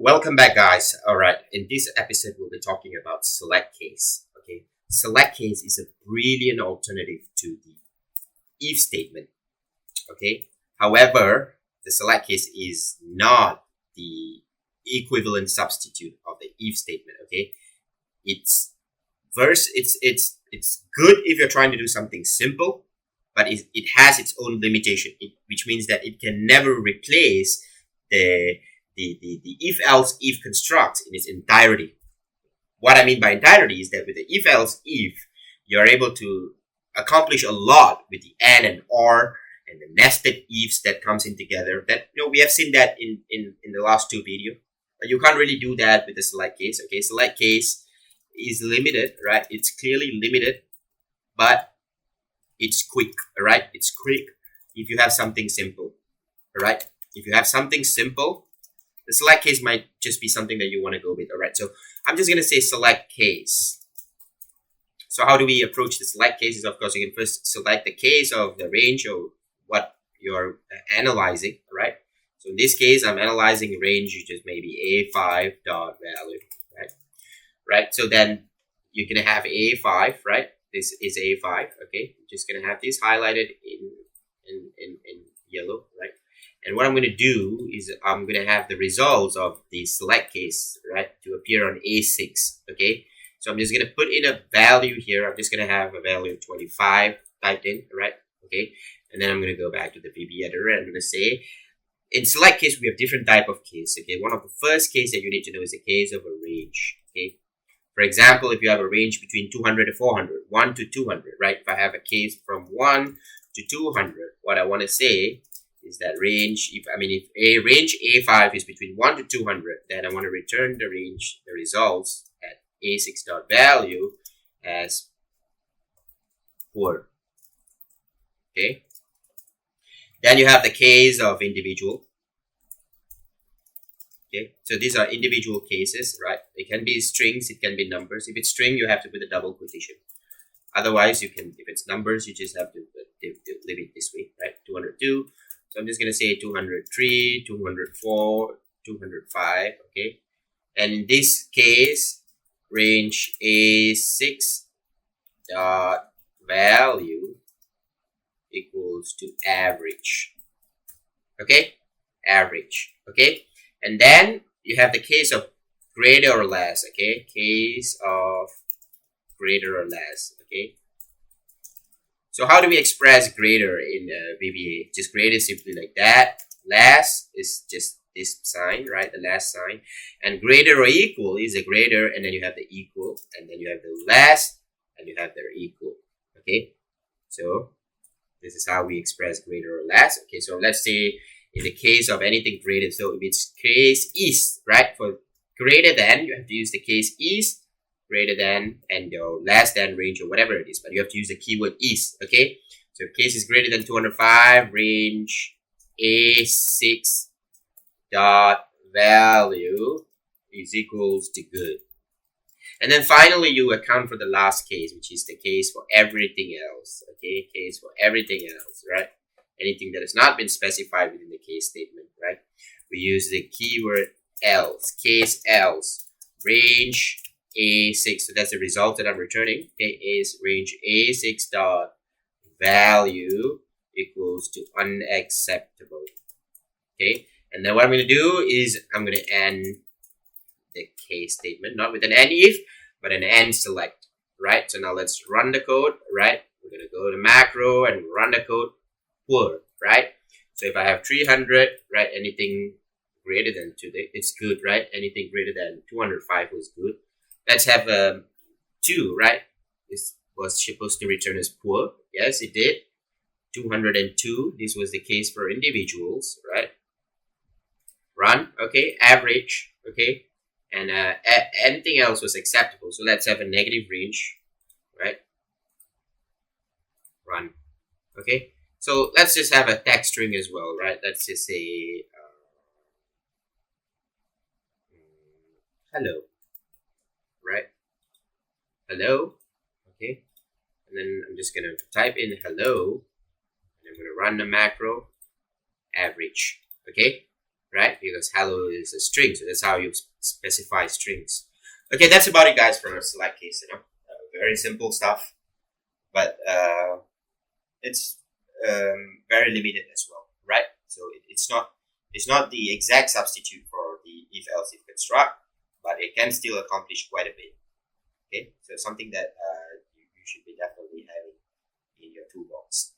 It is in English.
Welcome back, guys. All right, in this episode, we'll be talking about select case. Okay, select case is a brilliant alternative to the if statement. Okay, however, the select case is not the equivalent substitute of the if statement. Okay, it's good if you're trying to do something simple, but it has its own limitation, which means that it can never replace the the if else if construct in its entirety. What I mean by entirety is that with the if else if, you're able to accomplish a lot with the and or and the nested ifs that comes in together. That we have seen that in the last two videos. But you can't really do that with the select case. Okay, select case is limited, right? It's clearly limited, but it's quick. All right, it's quick if you have something simple. All right, if you have something simple, the select case might just be something that you want to go with. All right, so I'm just going to say select case. So how do we approach the select cases? Of course, you can first select the case of the range or what you're analyzing. All right, so in this case, I'm analyzing range, which is maybe A5 dot value, right? So then you're going to have A5, right? This is A5, okay? I'm just going to have this highlighted in yellow, right? And what I'm going to do is I'm going to have the results of the select case, right, to appear on A6, okay? So I'm just going to put in a value here. I'm just going to have a value of 25 typed in, right? Okay. And then I'm going to go back to the VB editor and I'm going to say, in select case, we have different type of case, okay? One of the first case that you need to know is the case of a range, okay? For example, if you have a range between 200 to 400, 1 to 200, right? If I have a case from 1 to 200, what I want to say is that range, if a range A5 is between 1 to 200, then I want to return the range, the results at A6 dot value as poor. Okay. Then you have the case of individual. Okay. So these are individual cases, right? It can be strings, it can be numbers. If it's string, you have to put a double quotation. Otherwise, you can, if it's numbers, you just have to leave it this way, right? 202. So I'm just going to say 203, 204, 205, okay? And in this case, range A6 dot value equals to average, okay? Average, okay? And then you have the case of greater or less, okay? Case of greater or less, okay? So how do we express greater in VBA? Just greater is simply like that. Less is just this sign, right? The less sign. And greater or equal is a greater, and then you have the equal, and then you have the less, and you have their equal. Okay? So this is how we express greater or less. Okay, so let's say in the case of anything greater, so if it's case is, right? For greater than, you have to use the case is, greater than, and less than range or whatever it is, but you have to use the keyword is, okay? So if case is greater than 205, range A6 dot value is equals to good. And then finally, you account for the last case, which is the case for everything else, okay? Case for everything else, right? Anything that has not been specified within the case statement, right? We use the keyword else, case else, range A6, so that's the result that I'm returning. Okay, is range A6 dot value equals to unacceptable. Okay, and then what I'm going to do is I'm going to end the case statement, not with an end if, but an end select, right? So now let's run the code, right? We're going to go to macro and run the code, poor, right? So if I have 300, right, anything greater than 2, it's good, right? Anything greater than 205 was good. Let's have 2, right? This was supposed to return as poor. Yes, it did. 202. This was the case for individuals, right? Run. Okay. Average. Okay. And anything else was acceptable. So let's have a negative range, right? Run. Okay. So let's just have a text string as well, right? Let's just say hello. Right? Hello. Okay. And then I'm just going to type in hello. And I'm going to run the macro average. Okay. right? Because hello is a string, so that's how you specify strings. Okay, that's about it, guys, for a select case. Very simple stuff, but it's very limited as well, right? So it's not the exact substitute for the if else if construct, but it can still accomplish quite a bit. Okay, so something that you should be definitely having in your toolbox.